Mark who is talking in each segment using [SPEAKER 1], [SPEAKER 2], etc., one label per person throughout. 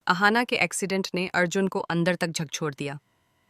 [SPEAKER 1] अहाना के एक्सीडेंट ने अर्जुन को अंदर तक झकझोर दिया।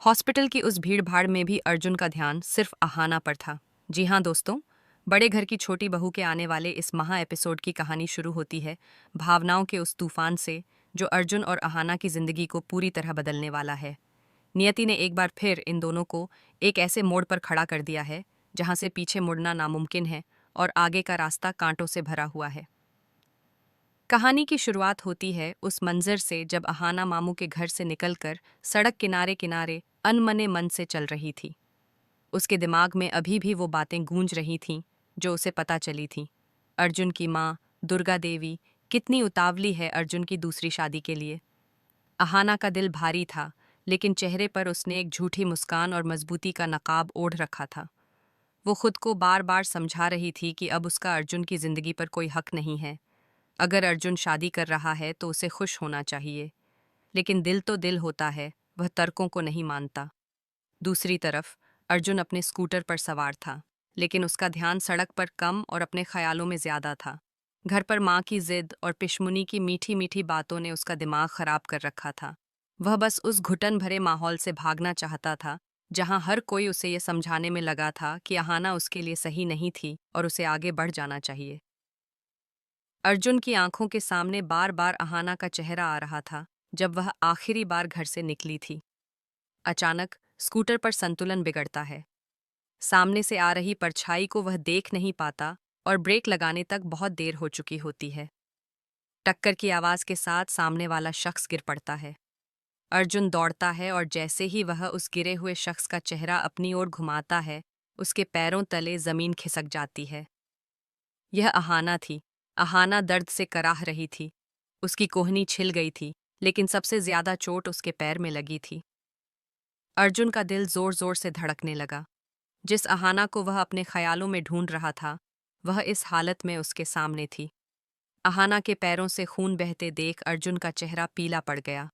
[SPEAKER 1] हॉस्पिटल की उस भीड़-भाड़ में भी अर्जुन का ध्यान सिर्फ अहाना पर था। जी हाँ दोस्तों, बड़े घर की छोटी बहू के आने वाले इस महा एपिसोड की कहानी शुरू होती है भावनाओं के उस तूफान से जो अर्जुन और अहाना की जिंदगी को पूरी तरह बदलने वाला है। नियति ने एक बार फिर इन दोनों को एक ऐसे मोड़ पर खड़ा कर दिया है जहां से पीछे मुड़ना नामुमकिन है और आगे का रास्ता कांटों से भरा हुआ है। कहानी की शुरुआत होती है उस मंजर से जब अहाना मामू के घर से निकलकर सड़क किनारे किनारे अनमने मन से चल रही थी। उसके दिमाग में अभी भी वो बातें गूंज रही थीं जो उसे पता चली थीं। अर्जुन की माँ दुर्गा देवी कितनी उतावली है अर्जुन की दूसरी शादी के लिए। अहाना का दिल भारी था, लेकिन चेहरे पर उसने एक झूठी मुस्कान और मजबूती का नकाब ओढ़ रखा था। वो खुद को बार बार समझा रही थी कि अब उसका अर्जुन की जिंदगी पर कोई हक नहीं है। अगर अर्जुन शादी कर रहा है तो उसे खुश होना चाहिए, लेकिन दिल तो दिल होता है, वह तर्कों को नहीं मानता। दूसरी तरफ अर्जुन अपने स्कूटर पर सवार था, लेकिन उसका ध्यान सड़क पर कम और अपने ख्यालों में ज्यादा था। घर पर माँ की जिद और पिशमुनी की मीठी मीठी बातों ने उसका दिमाग खराब कर रखा था। वह बस उस घुटन भरे माहौल से भागना चाहता था जहाँ हर कोई उसे ये समझाने में लगा था कि अहाना उसके लिए सही नहीं थी और उसे आगे बढ़ जाना चाहिए। अर्जुन की आंखों के सामने बार बार अहाना का चेहरा आ रहा था जब वह आखिरी बार घर से निकली थी। अचानक स्कूटर पर संतुलन बिगड़ता है। सामने से आ रही परछाई को वह देख नहीं पाता और ब्रेक लगाने तक बहुत देर हो चुकी होती है। टक्कर की आवाज के साथ सामने वाला शख्स गिर पड़ता है। अर्जुन दौड़ता है और जैसे ही वह उस गिरे हुए शख्स का चेहरा अपनी ओर घुमाता है, उसके पैरों तले जमीन खिसक जाती है। यह अहाना थी। अहाना दर्द से कराह रही थी। उसकी कोहनी छिल गई थी, लेकिन सबसे ज्यादा चोट उसके पैर में लगी थी। अर्जुन का दिल जोर जोर से धड़कने लगा। जिस अहाना को वह अपने ख्यालों में ढूंढ रहा था, वह इस हालत में उसके सामने थी। अहाना के पैरों से खून बहते देख अर्जुन का चेहरा पीला पड़ गया।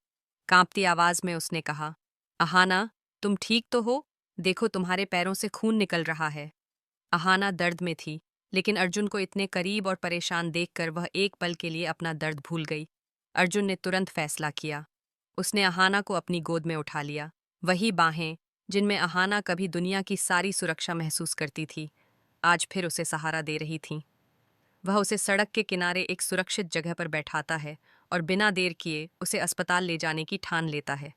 [SPEAKER 1] कांपती आवाज में उसने कहा, अहाना, तुम ठीक तो हो? देखो, तुम्हारे पैरों से खून निकल रहा है। अहाना दर्द में थी, लेकिन अर्जुन को इतने करीब और परेशान देखकर वह एक पल के लिए अपना दर्द भूल गई। अर्जुन ने तुरंत फैसला किया। उसने अहाना को अपनी गोद में उठा लिया। वही बाहें जिनमें अहाना कभी दुनिया की सारी सुरक्षा महसूस करती थी, आज फिर उसे सहारा दे रही थीं। वह उसे सड़क के किनारे एक सुरक्षित जगह पर बैठाता है और बिना देर किए उसे अस्पताल ले जाने की ठान लेता है।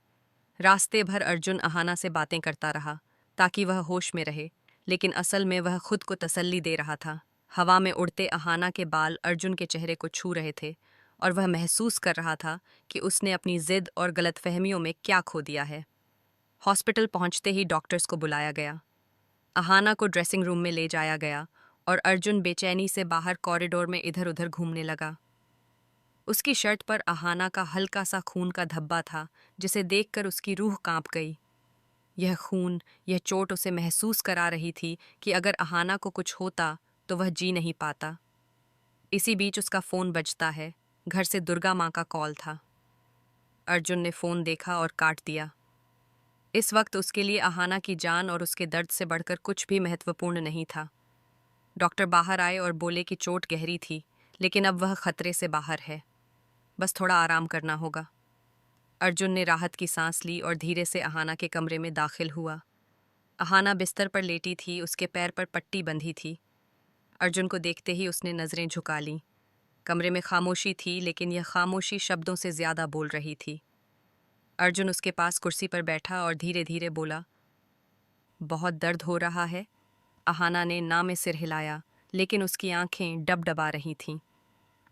[SPEAKER 1] रास्ते भर अर्जुन अहाना से बातें करता रहा ताकि वह होश में रहे, लेकिन असल में वह खुद को तसल्ली दे रहा था। हवा में उड़ते अहाना के बाल अर्जुन के चेहरे को छू रहे थे और वह महसूस कर रहा था कि उसने अपनी जिद और गलतफहमियों में क्या खो दिया है। हॉस्पिटल पहुंचते ही डॉक्टर्स को बुलाया गया। अहाना को ड्रेसिंग रूम में ले जाया गया और अर्जुन बेचैनी से बाहर कॉरिडोर में इधर उधर घूमने लगा। उसकी शर्ट पर अहाना का हल्का सा खून का धब्बा था, जिसे देखकर उसकी रूह कांप गई। यह खून, यह चोट उसे महसूस करा रही थी कि अगर अहाना को कुछ होता तो वह जी नहीं पाता। इसी बीच उसका फोन बजता है। घर से दुर्गा माँ का कॉल था। अर्जुन ने फोन देखा और काट दिया। इस वक्त उसके लिए अहाना की जान और उसके दर्द से बढ़कर कुछ भी महत्वपूर्ण नहीं था। डॉक्टर बाहर आए और बोले कि चोट गहरी थी, लेकिन अब वह खतरे से बाहर है। बस थोड़ा आराम करना होगा। अर्जुन ने राहत की सांस ली और धीरे से अहाना के कमरे में दाखिल हुआ। अहाना बिस्तर पर लेटी थी, उसके पैर पर पट्टी बंधी थी। अर्जुन को देखते ही उसने नजरें झुका लीं। कमरे में खामोशी थी, लेकिन यह खामोशी शब्दों से ज्यादा बोल रही थी। अर्जुन उसके पास कुर्सी पर बैठा और धीरे धीरे बोला, बहुत दर्द हो रहा है? अहाना ने ना में सिर हिलाया, लेकिन उसकी आंखें डबडबा रही थीं।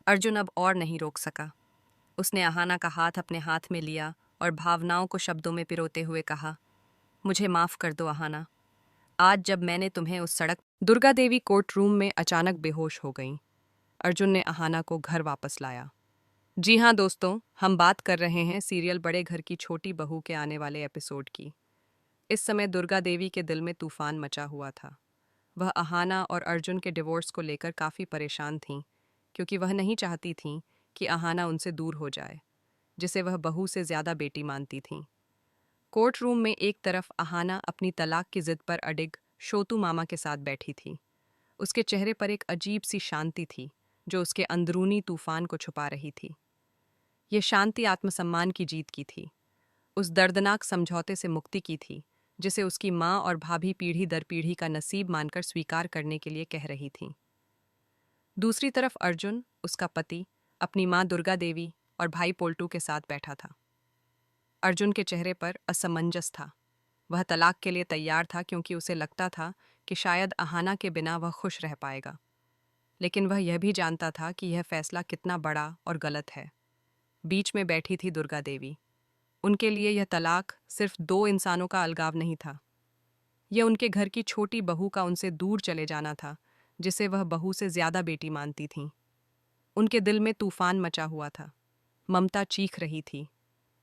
[SPEAKER 1] अर्जुन अब और नहीं रोक सका। उसने अहाना का हाथ अपने हाथ में लिया और भावनाओं को शब्दों में पिरोते हुए कहा, मुझे माफ कर दो अहाना। आज जब मैंने तुम्हें उस सड़क। दुर्गा देवी कोर्ट रूम में अचानक बेहोश हो गईं। अर्जुन ने अहाना को घर वापस लाया। जी हाँ दोस्तों, हम बात कर रहे हैं सीरियल बड़े घर की छोटी बहू के आने वाले एपिसोड की। इस समय दुर्गा देवी के दिल में तूफान मचा हुआ था। वह अहाना और अर्जुन के डिवोर्स को लेकर काफ़ी परेशान थीं, क्योंकि वह नहीं चाहती थीं कि अहाना उनसे दूर हो जाए, जिसे वह बहू से ज़्यादा बेटी मानती थीं। कोर्ट रूम में एक तरफ अहाना अपनी तलाक की जिद पर अडिग शोतू मामा के साथ बैठी थी। उसके चेहरे पर एक अजीब सी शांति थी जो उसके अंदरूनी तूफान को छुपा रही थी। ये शांति आत्मसम्मान की जीत की थी, उस दर्दनाक समझौते से मुक्ति की थी जिसे उसकी माँ और भाभी पीढ़ी दर पीढ़ी का नसीब मानकर स्वीकार करने के लिए कह रही थीं। दूसरी तरफ अर्जुन, उसका पति, अपनी माँ दुर्गा देवी और भाई पोल्टू के साथ बैठा था। अर्जुन के चेहरे पर असमंजस था। वह तलाक के लिए तैयार था क्योंकि उसे लगता था कि शायद अहाना के बिना वह खुश रह पाएगा, लेकिन वह यह भी जानता था कि यह फैसला कितना बड़ा और गलत है। बीच में बैठी थी दुर्गा देवी। उनके लिए यह तलाक सिर्फ दो इंसानों का अलगाव नहीं था, यह उनके घर की छोटी बहू का उनसे दूर चले जाना था, जिसे वह बहू से ज्यादा बेटी मानती थीं। उनके दिल में तूफान मचा हुआ था। ममता चीख रही थी,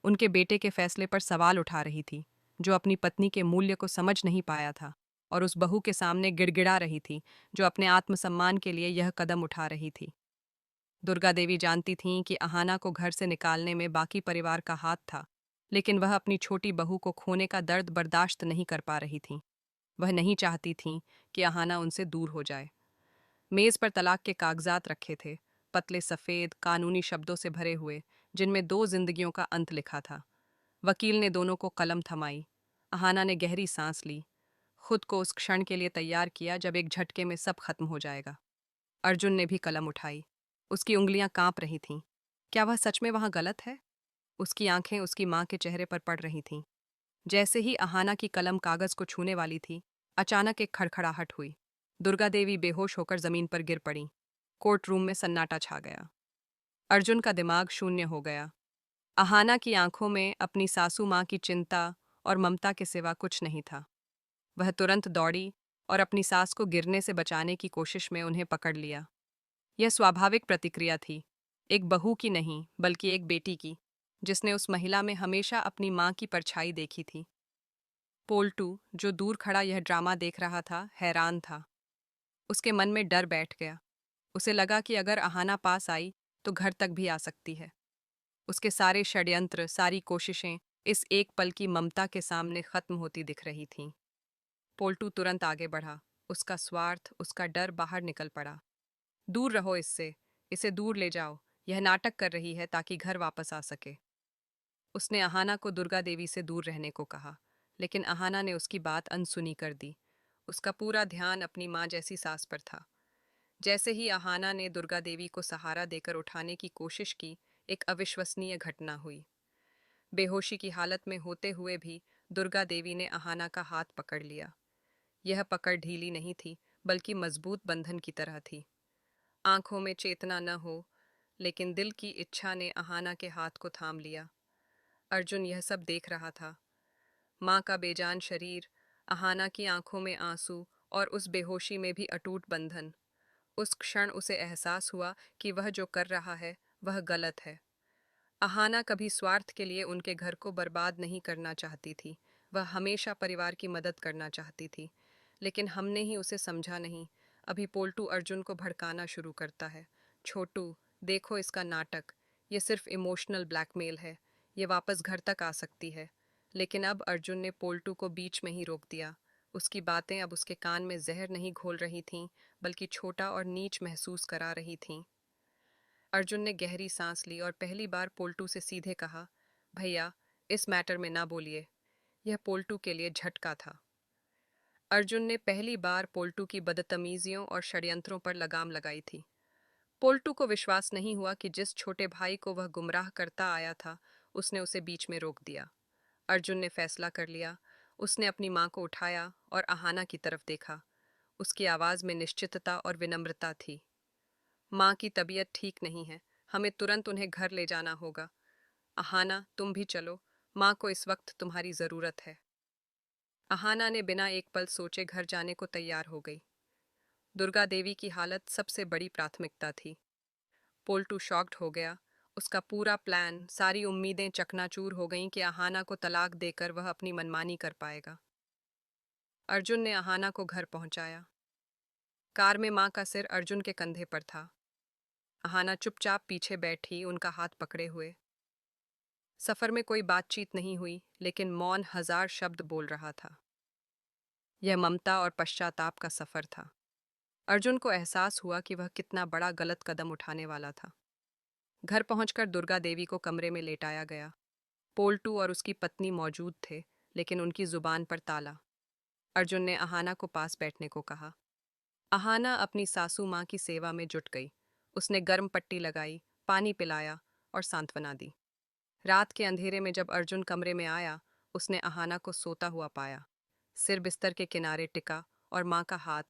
[SPEAKER 1] उनके बेटे के फैसले पर सवाल उठा रही थी, जो अपनी पत्नी के मूल्य को समझ नहीं पाया था, और उस बहू के सामने गिड़गिड़ा रही थी, जो अपने आत्मसम्मान के लिए यह कदम उठा रही थी। दुर्गा देवी जानती थीं कि अहाना को घर से निकालने में बाकी परिवार का हाथ था, लेकिन वह अपनी छोटी बहू को खोने का दर्द बर्दाश्त नहीं कर पा रही थीं। वह नहीं चाहती थीं कि अहाना उनसे दूर हो जाए। मेज पर तलाक के कागजात रखे थे, पतले सफ़ेद कानूनी शब्दों से भरे हुए, जिनमें दो जिंदगियों का अंत लिखा था। वकील ने दोनों को कलम थमाई। अहाना ने गहरी सांस ली, खुद को उस क्षण के लिए तैयार किया जब एक झटके में सब खत्म हो जाएगा। अर्जुन ने भी कलम उठाई। उसकी उंगलियां कांप रही थीं। क्या वह सच में वहां गलत है? उसकी आंखें उसकी मां के चेहरे पर पड़ रही थीं। जैसे ही अहाना की कलम कागज को छूने वाली थी, अचानक एक खड़खड़ाहट हुई। दुर्गा देवी बेहोश होकर जमीन पर गिर पड़ी। कोर्ट रूम में सन्नाटा छा गया। अर्जुन का दिमाग शून्य हो गया। अहाना की आंखों में अपनी सासू मां की चिंता और ममता के सिवा कुछ नहीं था। वह तुरंत दौड़ी और अपनी सास को गिरने से बचाने की कोशिश में उन्हें पकड़ लिया। यह स्वाभाविक प्रतिक्रिया थी, एक बहू की नहीं बल्कि एक बेटी की, जिसने उस महिला में हमेशा अपनी मां की परछाई देखी थी। पोल्टू, जो दूर खड़ा यह ड्रामा देख रहा था, हैरान था। उसके मन में डर बैठ गया। उसे लगा कि अगर अहाना पास आई तो घर तक भी आ सकती है। उसके सारे षड्यंत्र, सारी कोशिशें इस एक पल की ममता के सामने खत्म होती दिख रही थीं। पोल्टू तुरंत आगे बढ़ा। उसका स्वार्थ, उसका डर बाहर निकल पड़ा। दूर रहो इससे, इसे दूर ले जाओ, यह नाटक कर रही है ताकि घर वापस आ सके। उसने अहाना को दुर्गा देवी से दूर रहने को कहा, लेकिन अहाना ने उसकी बात अनसुनी कर दी। उसका पूरा ध्यान अपनी माँ जैसी सास पर था। जैसे ही अहाना ने दुर्गा देवी को सहारा देकर उठाने की कोशिश की, एक अविश्वसनीय घटना हुई। बेहोशी की हालत में होते हुए भी दुर्गा देवी ने अहाना का हाथ पकड़ लिया। यह पकड़ ढीली नहीं थी, बल्कि मजबूत बंधन की तरह थी। आंखों में चेतना न हो, लेकिन दिल की इच्छा ने अहाना के हाथ को थाम लिया। अर्जुन यह सब देख रहा था। माँ का बेजान शरीर, अहाना की आंखों में आंसू और उस बेहोशी में भी अटूट बंधन। उस क्षण उसे एहसास हुआ कि वह जो कर रहा है वह गलत है। अहाना कभी स्वार्थ के लिए उनके घर को बर्बाद नहीं करना चाहती थी। वह हमेशा परिवार की मदद करना चाहती थी, लेकिन हमने ही उसे समझा नहीं। अभी पोल्टू अर्जुन को भड़काना शुरू करता है। छोटू, देखो इसका नाटक, ये सिर्फ इमोशनल ब्लैकमेल है, ये वापस घर तक आ सकती है। लेकिन अब अर्जुन ने पोल्टू को बीच में ही रोक दिया। उसकी बातें अब उसके कान में जहर नहीं घोल रही थीं, बल्कि छोटा और नीच महसूस करा रही थीं। अर्जुन ने गहरी सांस ली और पहली बार पोल्टू से सीधे कहा, भैया, इस मैटर में ना बोलिए। यह पोल्टू के लिए झटका था। अर्जुन ने पहली बार पोल्टू की बदतमीजियों और षड्यंत्रों पर लगाम लगाई थी। पोल्टू को विश्वास नहीं हुआ कि जिस छोटे भाई को वह गुमराह करता आया था, उसने उसे बीच में रोक दिया। अर्जुन ने फैसला कर लिया। उसने अपनी माँ को उठाया और अहाना की तरफ देखा। उसकी आवाज़ में निश्चितता और विनम्रता थी। माँ की तबीयत ठीक नहीं है, हमें तुरंत उन्हें घर ले जाना होगा। अहाना, तुम भी चलो, माँ को इस वक्त तुम्हारी ज़रूरत है। अहाना ने बिना एक पल सोचे घर जाने को तैयार हो गई। दुर्गा देवी की हालत सबसे बड़ी प्राथमिकता थी। पोल्टू शॉक्ड हो गया। उसका पूरा प्लान, सारी उम्मीदें चकनाचूर हो गईं कि अहाना को तलाक देकर वह अपनी मनमानी कर पाएगा। अर्जुन ने अहाना को घर पहुंचाया। कार में माँ का सिर अर्जुन के कंधे पर था। अहाना चुपचाप पीछे बैठी, उनका हाथ पकड़े हुए। सफर में कोई बातचीत नहीं हुई, लेकिन मौन हजार शब्द बोल रहा था। यह ममता और पश्चाताप का सफर था। अर्जुन को एहसास हुआ कि वह कितना बड़ा गलत कदम उठाने वाला था। घर पहुंचकर दुर्गा देवी को कमरे में लेटाया गया। पोल्टू और उसकी पत्नी मौजूद थे, लेकिन उनकी जुबान पर ताला। अर्जुन ने अहाना को पास बैठने को कहा। अहाना अपनी सासू माँ की सेवा में जुट गई। उसने गर्म पट्टी लगाई, पानी पिलाया और सांत्वना दी। रात के अंधेरे में जब अर्जुन कमरे में आया, उसने अहाना को सोता हुआ पाया। सिर बिस्तर के किनारे टिका और माँ का हाथ